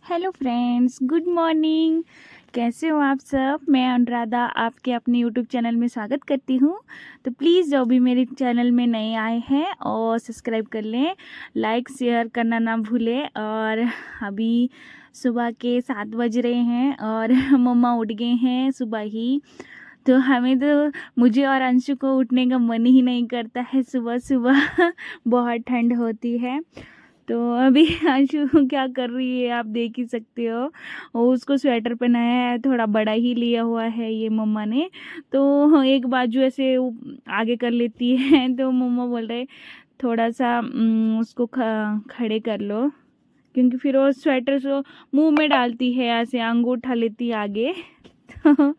Hello friends, good morning. कैसे हो आप सब? मैं अनुराधा आपके अपने यूट्यूब चैनल में स्वागत करती हूँ। तो प्लीज़ जो भी मेरे चैनल में नए आए हैं और सब्सक्राइब कर लें, लाइक शेयर करना ना भूलें। और अभी सुबह के 7 बज रहे हैं और मम्मा उठ गए हैं सुबह ही। तो मुझे और अंशु को उठने का मन ही नहीं करता है सुबह सुबह। बहुत ठंड होती है। तो अभी अंशु क्या कर रही है आप देख ही सकते हो। वो उसको स्वेटर पहनाया है, थोड़ा बड़ा ही लिया हुआ है ये मम्मा ने। तो एक बाजू ऐसे आगे कर लेती है तो मम्मा बोल रहे थोड़ा सा उसको खड़े कर लो, क्योंकि फिर वो स्वेटर से मुंह में डालती है, ऐसे अंगूठा लेती है आगे। तो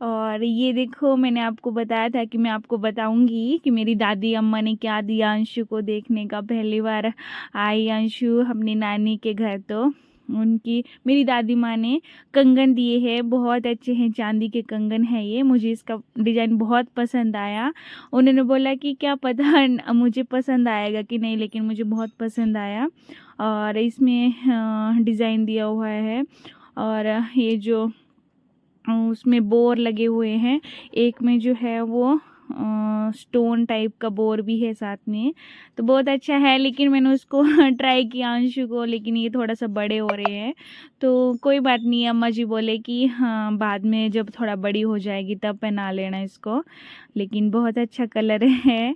और ये देखो, मैंने आपको बताया था कि मैं आपको बताऊंगी कि मेरी दादी अम्मा ने क्या दिया अंशु को देखने का। पहली बार आई अंशु अपनी नानी के घर, तो उनकी मेरी दादी माँ ने कंगन दिए हैं, बहुत अच्छे हैं, चांदी के कंगन है ये। मुझे इसका डिज़ाइन बहुत पसंद आया। उन्होंने बोला कि क्या पता मुझे पसंद आएगा कि नहीं, लेकिन मुझे बहुत पसंद आया। और इसमें डिज़ाइन दिया हुआ है और ये जो उसमें बोर लगे हुए हैं, एक में जो है वो स्टोन टाइप का बोर भी है साथ में। तो बहुत अच्छा है, लेकिन मैंने उसको ट्राई किया अंशु को, लेकिन ये थोड़ा सा बड़े हो रहे हैं। तो कोई बात नहीं, अम्मा जी बोले कि हाँ बाद में जब थोड़ा बड़ी हो जाएगी तब पहना लेना इसको। लेकिन बहुत अच्छा कलर है।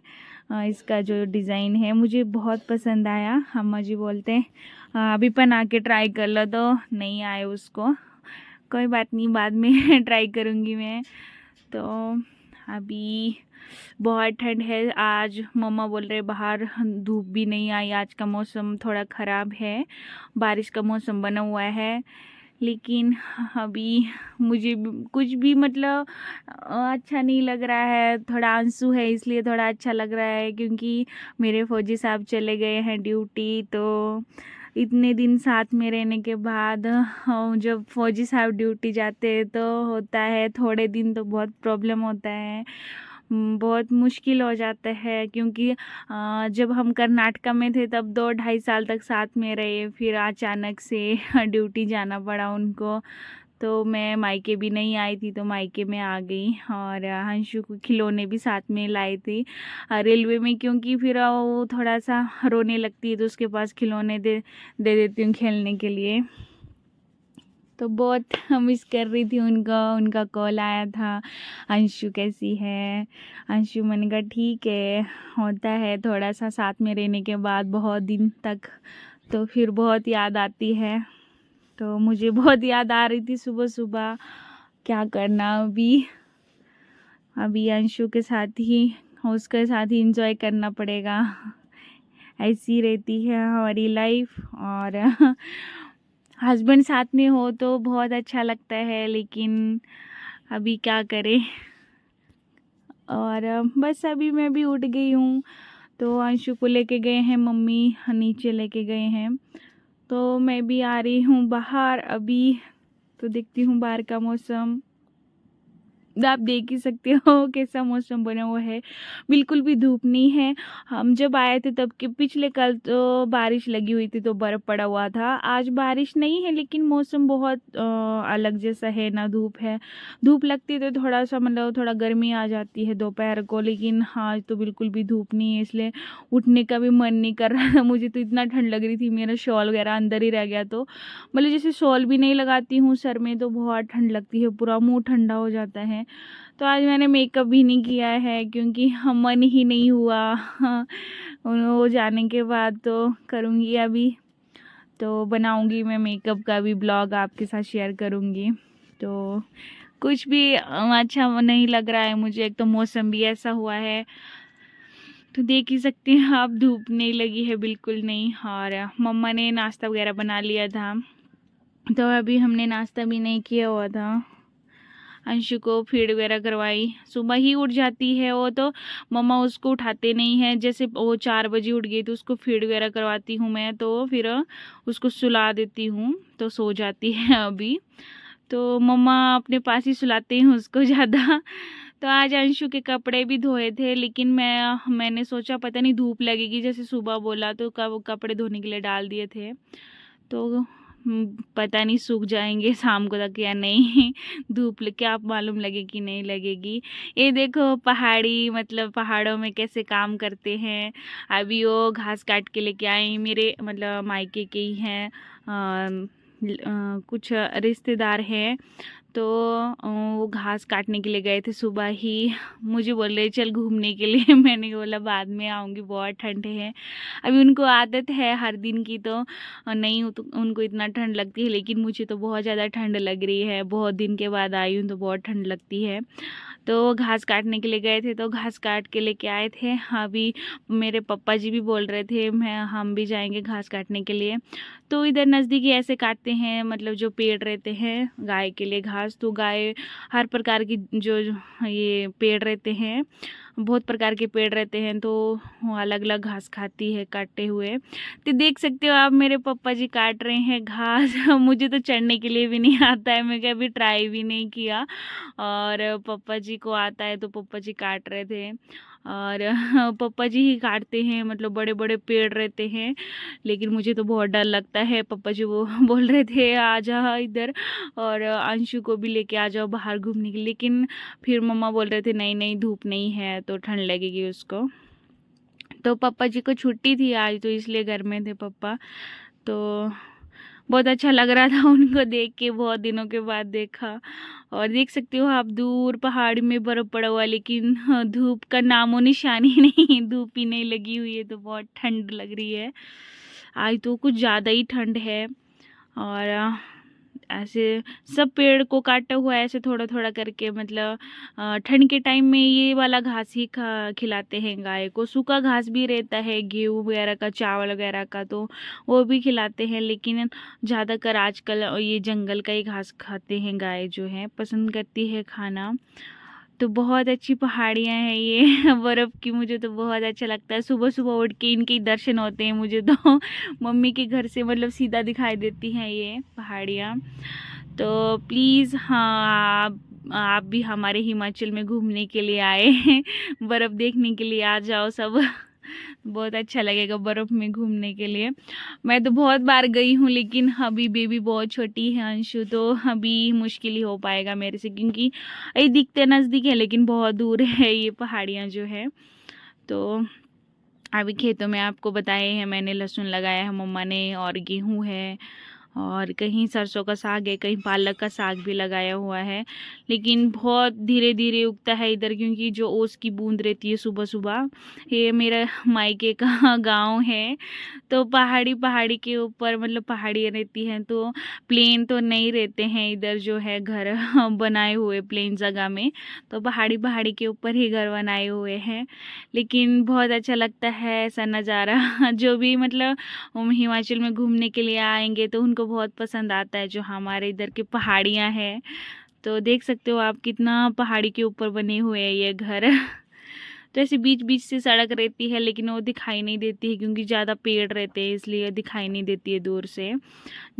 इसका जो डिज़ाइन है मुझे बहुत पसंद आया। अम्मा जी बोलते हैं अभी पहना के ट्राई कर लो, तो नहीं आए उसको। कोई बात नहीं, बाद में ट्राई करूँगी मैं। तो अभी बहुत ठंड है। आज मम्मा बोल रहे बाहर धूप भी नहीं आई, आज का मौसम थोड़ा ख़राब है, बारिश का मौसम बना हुआ है। लेकिन अभी मुझे कुछ भी मतलब अच्छा नहीं लग रहा है। थोड़ा आंसू है इसलिए थोड़ा अच्छा लग रहा है, क्योंकि मेरे फौजी साहब चले गए हैं ड्यूटी। तो इतने दिन साथ में रहने के बाद जब फौजी साहब ड्यूटी जाते हैं तो होता है थोड़े दिन तो बहुत प्रॉब्लम होता है, बहुत मुश्किल हो जाता है। क्योंकि जब हम कर्नाटका में थे तब 2-2.5 साल तक साथ में रहे, फिर अचानक से ड्यूटी जाना पड़ा उनको। तो मैं मायके भी नहीं आई थी, तो मायके में आ गई। और अंशु को खिलौने भी साथ में लाई थी रेलवे में, क्योंकि फिर वो थोड़ा सा रोने लगती है तो उसके पास खिलौने दे देती हूँ खेलने के लिए। तो बहुत मिस कर रही थी उनका कॉल आया था, अंशु कैसी है। अंशु, मैंने कहा ठीक है, होता है थोड़ा सा साथ में रहने के बाद बहुत दिन तक, तो फिर बहुत याद आती है। तो मुझे बहुत याद आ रही थी सुबह सुबह। क्या करना, अभी अंशु के साथ ही, उसके साथ ही इंजॉय करना पड़ेगा। ऐसी रहती है हमारी लाइफ। और हस्बैंड साथ में हो तो बहुत अच्छा लगता है, लेकिन अभी क्या करें। और बस अभी मैं भी उठ गई हूँ, तो अंशु को लेके गए हैं मम्मी, नीचे लेके गए हैं। तो मैं भी आ रही हूँ बाहर अभी। तो देखती हूँ बाहर का मौसम, आप देख ही सकते हो कैसा मौसम बना हुआ है, बिल्कुल भी धूप नहीं है। हम जब आए थे तब के पिछले कल तो बारिश लगी हुई थी, तो बर्फ़ पड़ा हुआ था। आज बारिश नहीं है, लेकिन मौसम बहुत अलग जैसा है, ना धूप है। धूप लगती है तो थोड़ा सा मतलब थोड़ा गर्मी आ जाती है दोपहर को, लेकिन आज तो बिल्कुल भी धूप नहीं है, इसलिए उठने का भी मन नहीं कर रहा था। मुझे तो इतना ठंड लग रही थी, मेरा शॉल वगैरह अंदर ही रह गया। तो मतलब जैसे शॉल भी नहीं लगाती हूँ सर में तो बहुत ठंड लगती है, पूरा मुंह ठंडा हो जाता है। तो आज मैंने मेकअप भी नहीं किया है, क्योंकि मन ही नहीं हुआ। वो जाने के बाद तो करूँगी अभी। तो बनाऊँगी मैं मेकअप का भी ब्लॉग, आपके साथ शेयर करूँगी। तो कुछ भी अच्छा नहीं लग रहा है मुझे। एक तो मौसम भी ऐसा हुआ है, तो देख ही सकते हैं आप, धूप नहीं लगी है बिल्कुल नहीं। और मम्मा ने नाश्ता वगैरह बना लिया था, तो अभी हमने नाश्ता भी नहीं किया हुआ था। अंशु को फीड वगैरह करवाई, सुबह ही उठ जाती है वो, तो मम्मा उसको उठाते नहीं है। जैसे वो 4 बजे उठ गई तो उसको फीड वगैरह करवाती हूँ मैं, तो फिर उसको सुला देती हूँ तो सो जाती है अभी। तो मम्मा अपने पास ही सुलाते हैं उसको ज़्यादा। तो आज अंशु के कपड़े भी धोए थे, लेकिन मैंने सोचा पता नहीं धूप लगेगी, जैसे सुबह बोला, तो कपड़े धोने के लिए डाल दिए थे। तो पता नहीं सूख जाएंगे शाम को तक या नहीं। धूप क्या मालूम लगेगी नहीं लगेगी। ये देखो पहाड़ी मतलब पहाड़ों में कैसे काम करते हैं। अभी वो घास काट के लेके आए, मेरे मतलब मायके के ही हैं, कुछ रिश्तेदार हैं। तो वो घास काटने के लिए गए थे सुबह ही। मुझे बोल रहे चल घूमने के लिए। मैंने बोला बाद में आऊँगी, बहुत ठंड है। अभी उनको आदत है हर दिन की, तो नहीं तो उनको इतना ठंड लगती है, लेकिन मुझे तो बहुत ज़्यादा ठंड लग रही है। बहुत दिन के बाद आई हूँ तो बहुत ठंड लगती है। तो घास काटने के लिए गए थे, तो घास काट के लेके आए थे। अभी मेरे पापा जी भी बोल रहे थे हम भी जाएंगे घास काटने के लिए। तो इधर नज़दीकी ऐसे काटते हैं, मतलब जो पेड़ रहते हैं गाय के लिए घास, तो गाय हर प्रकार की जो ये पेड़ रहते हैं, बहुत प्रकार के पेड़ रहते हैं, तो वो अलग अलग घास खाती है काटे हुए। तो देख सकते हो आप मेरे पापा जी काट रहे हैं घास। मुझे तो चढ़ने के लिए भी नहीं आता है, मैं कभी ट्राई भी नहीं किया। और पापा जी को आता है तो पापा जी काट रहे थे। और पापा जी ही काटते हैं, मतलब बड़े बड़े पेड़ रहते हैं, लेकिन मुझे तो बहुत डर लगता है। पापा जी वो बोल रहे थे आ जा इधर, और अंशु को भी लेके आ जाओ बाहर घूमने के लिए, लेकिन फिर मम्मा बोल रहे थे नहीं नहीं धूप नहीं है तो ठंड लगेगी उसको। तो पापा जी को छुट्टी थी आज, तो इसलिए घर में थे पापा। तो बहुत अच्छा लग रहा था उनको देख के, बहुत दिनों के बाद देखा। और देख सकते हो आप दूर पहाड़ में बर्फ़ पड़ा हुआ, लेकिन धूप का नामो निशान ही नहीं, धूप ही नहीं लगी हुई है, तो बहुत ठंड लग रही है। आज तो कुछ ज़्यादा ही ठंड है। और ऐसे सब पेड़ को काटा हुआ है ऐसे थोड़ा थोड़ा करके, मतलब ठंड के टाइम में ये वाला घास ही खिलाते हैं गाय को। सूखा घास भी रहता है गेहूँ वगैरह का, चावल वगैरह का, तो वो भी खिलाते हैं, लेकिन ज़्यादातर आजकल ये जंगल का ही घास खाते हैं गाय, जो है पसंद करती है खाना। तो बहुत अच्छी पहाड़ियाँ हैं ये बर्फ़ की, मुझे तो बहुत अच्छा लगता है। सुबह सुबह उठ के इनके दर्शन होते हैं मुझे तो। मम्मी के घर से मतलब सीधा दिखाई देती हैं ये पहाड़ियाँ। तो प्लीज़ हाँ, आप भी हमारे हिमाचल में घूमने के लिए आए हैं, बर्फ़ देखने के लिए आ जाओ सब। बहुत अच्छा लगेगा बर्फ़ में घूमने के लिए। मैं तो बहुत बार गई हूँ, लेकिन अभी बेबी बहुत छोटी है अंशु, तो अभी मुश्किल ही हो पाएगा मेरे से, क्योंकि ये दिखते नज़दीक है लेकिन बहुत दूर है ये पहाड़ियाँ जो है। तो अभी खेतों में आपको बताए हैं मैंने, लहसुन लगाया है मम्मा ने, और गेहूँ है, और कहीं सरसों का साग है, कहीं पालक का साग भी लगाया हुआ है। लेकिन बहुत धीरे धीरे उगता है इधर, क्योंकि जो ओस की बूंद रहती है सुबह सुबह। ये मेरा मायके का गांव है, तो पहाड़ी के ऊपर मतलब पहाड़ियाँ रहती हैं, तो प्लेन तो नहीं रहते हैं इधर, जो है घर बनाए हुए प्लेन जगह में, तो पहाड़ी के ऊपर ही घर बनाए हुए हैं। लेकिन बहुत अच्छा लगता है ऐसा नज़ारा। जो भी मतलब हिमाचल में घूमने के लिए आएंगे तो उनको बहुत पसंद आता है जो हमारे इधर की पहाड़ियाँ हैं। तो देख सकते हो आप कितना पहाड़ी के ऊपर बने हुए हैं ये घर। तो ऐसे बीच बीच से सड़क रहती है, लेकिन वो दिखाई नहीं देती है क्योंकि ज़्यादा पेड़ रहते हैं, इसलिए दिखाई नहीं देती है दूर से।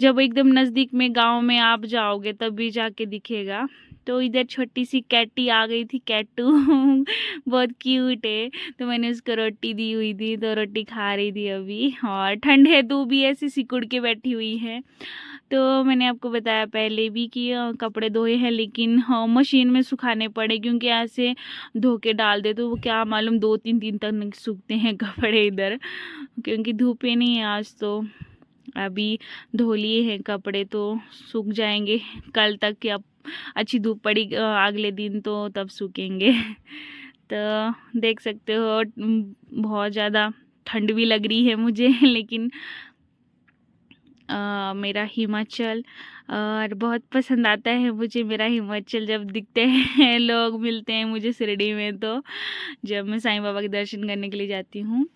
जब एकदम नज़दीक में गांव में आप जाओगे तब भी जाके दिखेगा। तो इधर छोटी सी कैटी आ गई थी, कैटू बहुत क्यूट है, तो मैंने उसको रोटी दी हुई थी, तो रोटी खा रही थी अभी। और ठंड है तो भी ऐसे सिकुड़ के बैठी हुई है। तो मैंने आपको बताया पहले भी कि कपड़े धोए हैं, लेकिन मशीन में सुखाने पड़े, क्योंकि ऐसे धो के डाल दे तो वो क्या मालूम 2-3 दिन तक नहीं सूखते हैं कपड़े इधर, क्योंकि धूप ही नहीं है आज। तो अभी धो लिए हैं कपड़े तो सूख जाएंगे कल तक, या अच्छी धूप पड़ी अगले दिन तो तब सूखेंगे। तो देख सकते हो बहुत ज़्यादा ठंड भी लग रही है मुझे, लेकिन मेरा हिमाचल और बहुत पसंद आता है मुझे। मेरा हिमाचल जब दिखते हैं लोग मिलते हैं मुझे शिरडी में, तो जब मैं साईं बाबा के दर्शन करने के लिए जाती हूँ,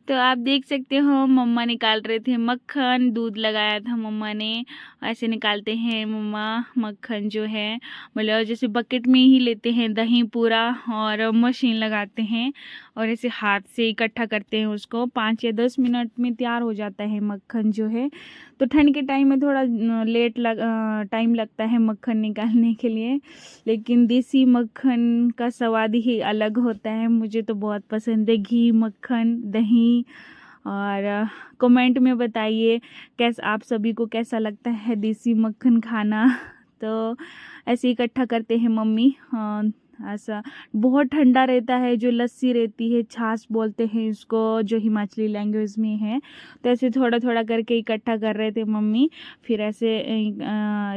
तो आप देख सकते हो मम्मा निकाल रहे थे मक्खन, दूध लगाया था मम्मा ने। ऐसे निकालते हैं मम्मा मक्खन जो है, मतलब जैसे बकेट में ही लेते हैं दही पूरा, और मशीन लगाते हैं और ऐसे हाथ से इकट्ठा करते हैं उसको। 5 या 10 मिनट में तैयार हो जाता है मक्खन जो है। तो ठंड के टाइम में थोड़ा टाइम लगता है मक्खन निकालने के लिए, लेकिन देसी मक्खन का स्वाद ही अलग होता है। मुझे तो बहुत पसंद है, घी मक्खन दही और कमेंट में बताइए कैसा आप सभी को कैसा लगता है देसी मक्खन खाना। तो ऐसे इकट्ठा करते हैं मम्मी। ऐसा बहुत ठंडा रहता है, जो लस्सी रहती है, छाछ बोलते हैं इसको, जो हिमाचली लैंग्वेज में है। तो ऐसे थोड़ा थोड़ा करके इकट्ठा कर रहे थे मम्मी। फिर ऐसे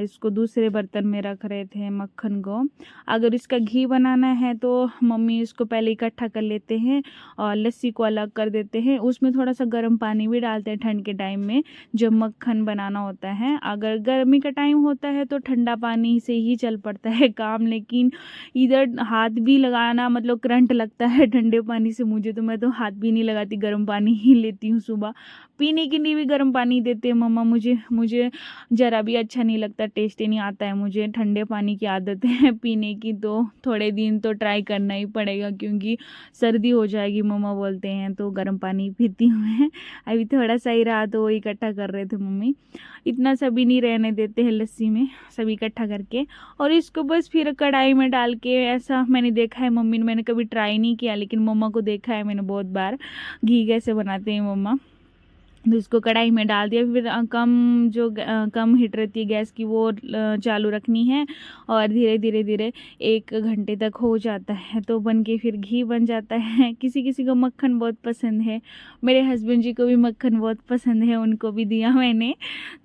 इसको दूसरे बर्तन में रख रहे थे मक्खन को। अगर इसका घी बनाना है तो मम्मी इसको पहले इकट्ठा कर लेते हैं और लस्सी को अलग कर देते हैं। उसमें थोड़ा सा गर्म पानी भी डालते हैं ठंड के टाइम में जब मक्खन बनाना होता है। अगर गर्मी का टाइम होता है तो ठंडा पानी से ही चल पड़ता है काम, लेकिन इधर हाथ भी लगाना मतलब करंट लगता है ठंडे पानी से मुझे, तो मैं तो हाथ भी नहीं लगाती, गर्म पानी ही लेती हूँ। सुबह पीने के लिए भी गर्म पानी देते हैं मम्मा मुझे ज़रा भी अच्छा नहीं लगता, टेस्ट ही नहीं आता है मुझे। ठंडे पानी की आदत है पीने की, तो थोड़े दिन तो ट्राई करना ही पड़ेगा क्योंकि सर्दी हो जाएगी मम्मा बोलते हैं, तो गर्म पानी पीती हूँ मैं। अभी थोड़ा सा ही रहा तो वो इकट्ठा कर रहे थे मम्मी। इतना सभी नहीं रहने देते हैं लस्सी में, सभी इकट्ठा करके और इसको बस फिर कढ़ाई में डाल के, ऐसा मैंने देखा है मम्मी ने, मैंने कभी ट्राई नहीं किया लेकिन मम्मा को देखा है मैंने बहुत बार घी कैसे बनाते हैं मम्मा। तो इसको कढ़ाई में डाल दिया, फिर कम हीट रहती है गैस की वो चालू रखनी है और धीरे धीरे धीरे 1 घंटे तक हो जाता है तो बन के फिर घी बन जाता है। किसी किसी को मक्खन बहुत पसंद है, मेरे हस्बैंड जी को भी मक्खन बहुत पसंद है, उनको भी दिया मैंने,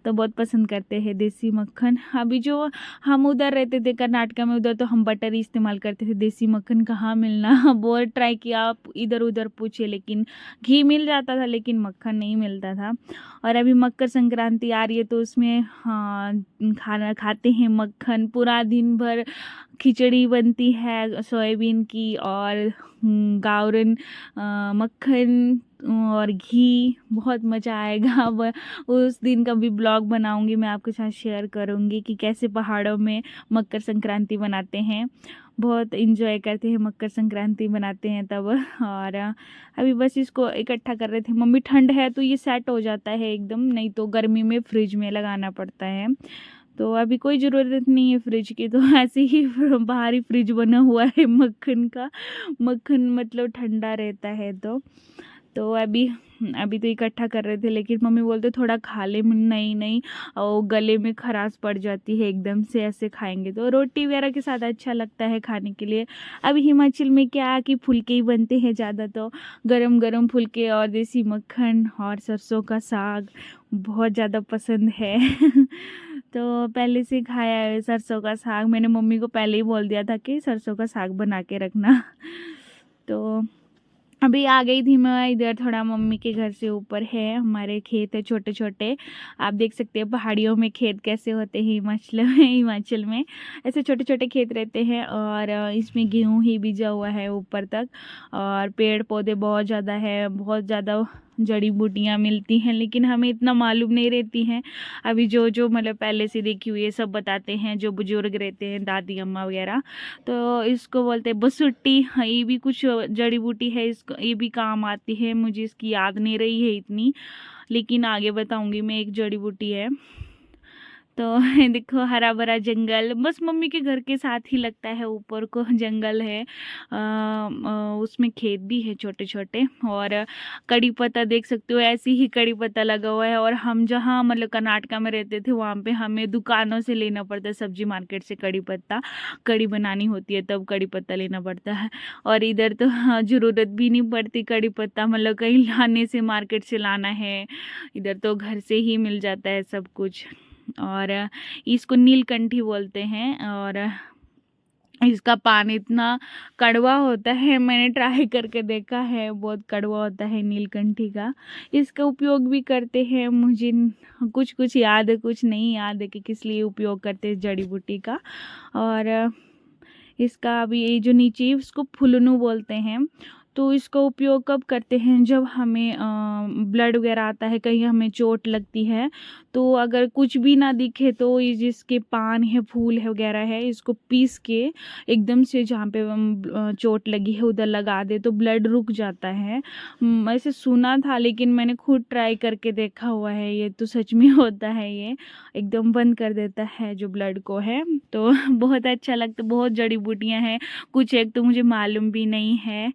तो बहुत पसंद करते हैं देसी मक्खन। अभी जो हम उधर रहते थे कर्नाटका में, उधर तो हम बटर ही इस्तेमाल करते थे, देसी मक्खन कहाँ मिलना। बहुत ट्राई किया, आप इधर उधर पूछे, लेकिन घी मिल जाता था लेकिन मक्खन नहीं मिलता था। और अभी मकर संक्रांति आ रही है तो उसमें खाना खाते हैं मक्खन, पूरा दिन भर खिचड़ी बनती है सोयाबीन की और गावरन मक्खन और घी, बहुत मज़ा आएगा। अब उस दिन का भी ब्लॉग बनाऊंगी, मैं आपके साथ शेयर करूंगी कि कैसे पहाड़ों में मकर संक्रांति बनाते हैं। बहुत इंजॉय करते हैं मकर संक्रांति बनाते हैं तब। और अभी बस इसको इकट्ठा कर रहे थे मम्मी। ठंड है तो ये सेट हो जाता है एकदम, नहीं तो गर्मी में फ्रिज में लगाना पड़ता है। तो अभी कोई ज़रूरत नहीं है फ्रिज की, तो ऐसे ही बाहर ही फ्रिज बना हुआ है मक्खन का। मक्खन मतलब ठंडा रहता है तो अभी तो इकट्ठा कर रहे थे, लेकिन मम्मी बोलते थोड़ा खा ले। नहीं और गले में खराश पड़ जाती है एकदम से, ऐसे खाएंगे तो रोटी वगैरह के साथ अच्छा लगता है खाने के लिए। अभी हिमाचल में क्या कि फुलके ही बनते हैं ज़्यादा, तो गरम गरम फुलके और देसी मक्खन और सरसों का साग बहुत ज़्यादा पसंद है। तो पहले से खाया है सरसों का साग, मैंने मम्मी को पहले ही बोल दिया था कि सरसों का साग बना के रखना। तो अभी आ गई थी मैं इधर, थोड़ा मम्मी के घर से ऊपर है, हमारे खेत है छोटे छोटे। आप देख सकते हैं पहाड़ियों में खेत कैसे होते हैं हिमाचल में ऐसे छोटे छोटे खेत रहते हैं। और इसमें गेहूं ही बीजा हुआ है ऊपर तक, और पेड़ पौधे बहुत ज़्यादा है, बहुत ज़्यादा जड़ी बूटियाँ मिलती हैं, लेकिन हमें इतना मालूम नहीं रहती हैं। अभी जो मतलब पहले से देखी हुई है सब बताते हैं, जो बुजुर्ग रहते हैं दादी अम्मा वगैरह, तो इसको बोलते हैं बसुट्टी। हाँ, ये भी कुछ जड़ी बूटी है, इसको ये भी काम आती है, मुझे इसकी याद नहीं रही है इतनी, लेकिन आगे बताऊंगी मैं। एक जड़ी बूटी है। तो देखो हरा भरा जंगल, बस मम्मी के घर के साथ ही लगता है, ऊपर को जंगल है, उसमें खेत भी है छोटे छोटे। और कड़ी पत्ता देख सकते हो, ऐसे ही कड़ी पत्ता लगा हुआ है। और हम जहाँ मतलब कर्नाटका में रहते थे वहाँ पे हमें दुकानों से लेना पड़ता है, सब्जी मार्केट से कड़ी पत्ता, कड़ी बनानी होती है तब कड़ी पत्ता लेना पड़ता है। और इधर तो ज़रूरत भी नहीं पड़ती कड़ी पत्ता, मतलब कहीं लाने से, मार्केट से लाना है, इधर तो घर से ही मिल जाता है सब कुछ। और इसको नीलकंठी बोलते हैं। और इसका पानी इतना कड़वा होता है, मैंने ट्राई करके देखा है, बहुत कड़वा होता है नीलकंठी का। इसका उपयोग भी करते हैं, मुझे कुछ कुछ याद है, कुछ नहीं याद है कि किस लिए उपयोग करते हैं जड़ी बूटी का। और इसका अभी ये जो नीचे इसको फुलनू बोलते हैं, तो इसका उपयोग कब करते हैं, जब हमें ब्लड वगैरह आता है, कहीं हमें चोट लगती है, तो अगर कुछ भी ना दिखे तो ये जिसके पान है, फूल है वगैरह है, इसको पीस के एकदम से जहाँ पे चोट लगी है उधर लगा दे तो ब्लड रुक जाता है। ऐसे सुना था लेकिन मैंने खुद ट्राई करके देखा हुआ है, ये तो सच में होता है, ये एकदम बंद कर देता है जो ब्लड को है। तो बहुत अच्छा लगता, बहुत जड़ी बूटियाँ हैं, कुछ एक तो मुझे मालूम भी नहीं है।